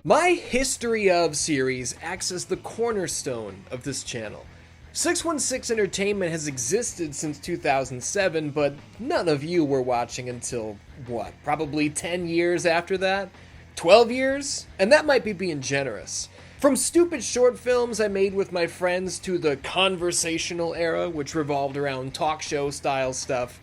My History Of series acts as the cornerstone of this channel. 616 Entertainment has existed since 2007, but none of you were watching until, what, probably 10 years after that? 12 years? And that might be being generous. From stupid short films I made with my friends to the conversational era, which revolved around talk show style stuff,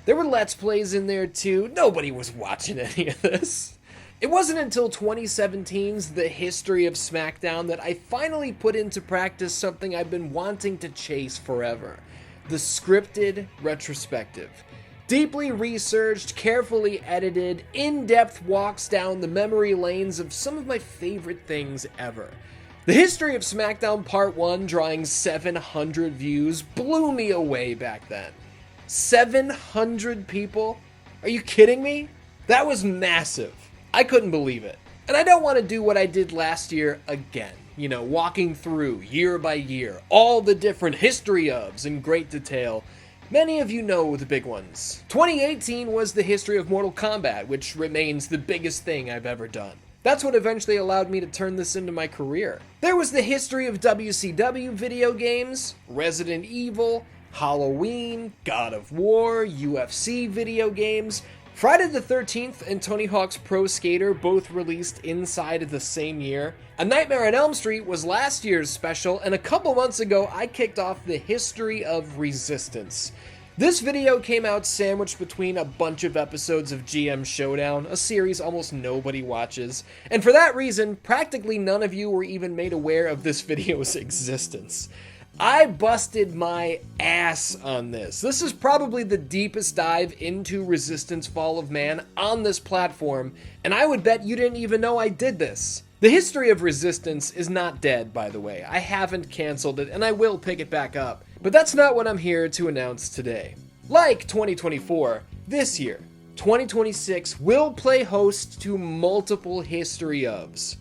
there were Let's Plays in there too. Nobody was watching any of this. It wasn't until 2017's The History of SmackDown that I finally put into practice something I've been wanting to chase forever. The scripted retrospective. Deeply researched, carefully edited, in-depth walks down the memory lanes of some of my favorite things ever. The History of SmackDown Part 1, drawing 700 views, blew me away back then. 700 people? Are you kidding me? That was massive. I couldn't believe it. And I don't want to do what I did last year again. You know, walking through, year by year, all the different history ofs in great detail. Many of you know the big ones. 2018 was the history of Mortal Kombat, which remains the biggest thing I've ever done. That's what eventually allowed me to turn this into my career. There was the history of WCW video games, Resident Evil, Halloween, God of War, UFC video games, Friday the 13th and Tony Hawk's Pro Skater both released inside of the same year. A Nightmare on Elm Street was last year's special, and a couple months ago I kicked off the History of Resistance. This video came out sandwiched between a bunch of episodes of GM Showdown, a series almost nobody watches, and for that reason, practically none of you were even made aware of this video's existence. I busted my ass on this. This is probably the deepest dive into Resistance Fall of Man on this platform, and I would bet you didn't even know I did this. The History of Resistance is not dead, by the way. I haven't canceled it, and I will pick it back up. But that's not what I'm here to announce today. Like 2024, this year, 2026 will play host to multiple History ofs.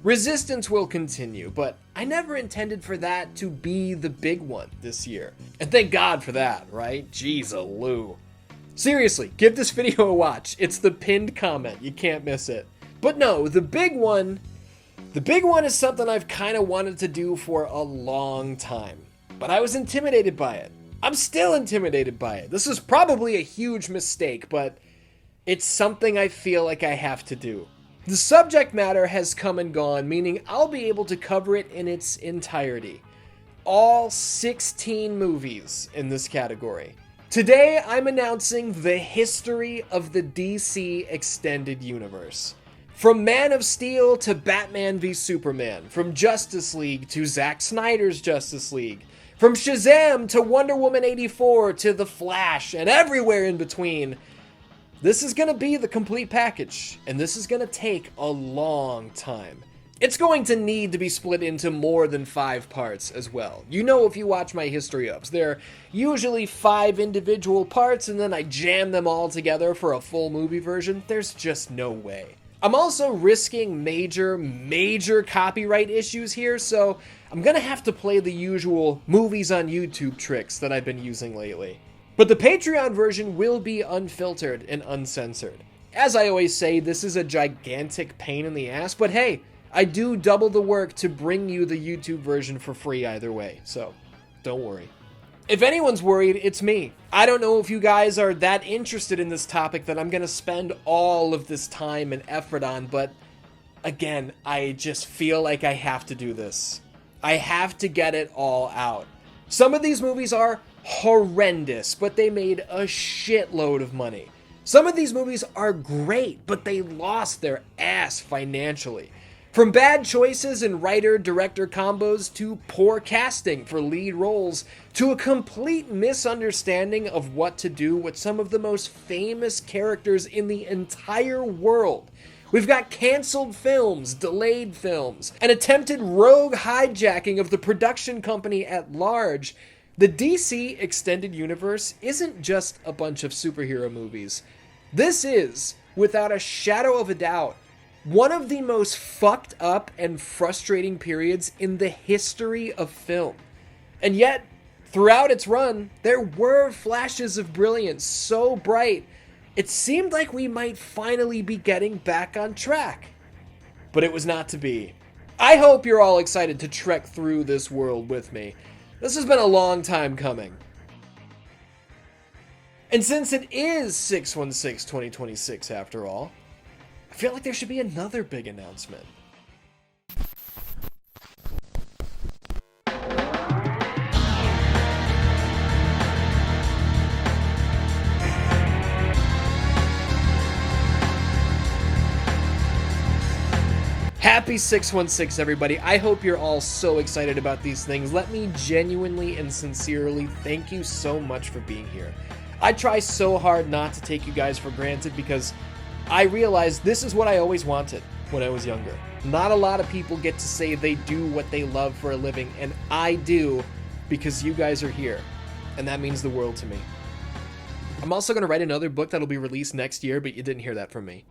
Resistance will continue, but I never intended for that to be the big one this year. And thank God for that, right? Jeez-a-loo. Seriously, give this video a watch. It's the pinned comment. You can't miss it. But no, the big one is something I've kind of wanted to do for a long time. But I was intimidated by it. I'm still intimidated by it. This is probably a huge mistake, but it's something I feel like I have to do. The subject matter has come and gone, meaning I'll be able to cover it in its entirety. All 16 movies in this category. Today, I'm announcing the history of the DC Extended Universe. From Man of Steel to Batman v Superman, from Justice League to Zack Snyder's Justice League, from Shazam to Wonder Woman 84 to The Flash, and everywhere in between. This is going to be the complete package, and this is going to take a long time. It's going to need to be split into more than 5 parts as well. You know, if you watch my history ofs, they're usually 5 individual parts, and then I jam them all together for a full movie version. There's just no way. I'm also risking major copyright issues here, so I'm going to have to play the usual movies on YouTube tricks that I've been using lately. But the Patreon version will be unfiltered and uncensored. As I always say, this is a gigantic pain in the ass, but hey, I do double the work to bring you the YouTube version for free either way, so don't worry. If anyone's worried, it's me. I don't know if you guys are that interested in this topic that I'm going to spend all of this time and effort on, but again, I just feel like I have to do this. I have to get it all out. Some of these movies are horrendous, but they made a shitload of money. Some of these movies are great, but they lost their ass financially. From bad choices in writer-director combos to poor casting for lead roles to a complete misunderstanding of what to do with some of the most famous characters in the entire world. We've got canceled films, delayed films, an attempted rogue hijacking of the production company at large. The DC Extended Universe isn't just a bunch of superhero movies. This is, without a shadow of a doubt, one of the most fucked up and frustrating periods in the history of film. And yet, throughout its run, there were flashes of brilliance so bright, it seemed like we might finally be getting back on track. but it was not to be. I hope you're all excited to trek through this world with me. This has been a long time coming. And since it is 6/16/2026 after all, I feel like there should be another big announcement. Happy 6/16, everybody. I hope you're all so excited about these things. Let me genuinely and sincerely thank you so much for being here. I try so hard not to take you guys for granted because I realize this is what I always wanted when I was younger. Not a lot of people get to say they do what they love for a living, and I do because you guys are here, and that means the world to me. I'm also going to write another book that'll be released next year, but you didn't hear that from me.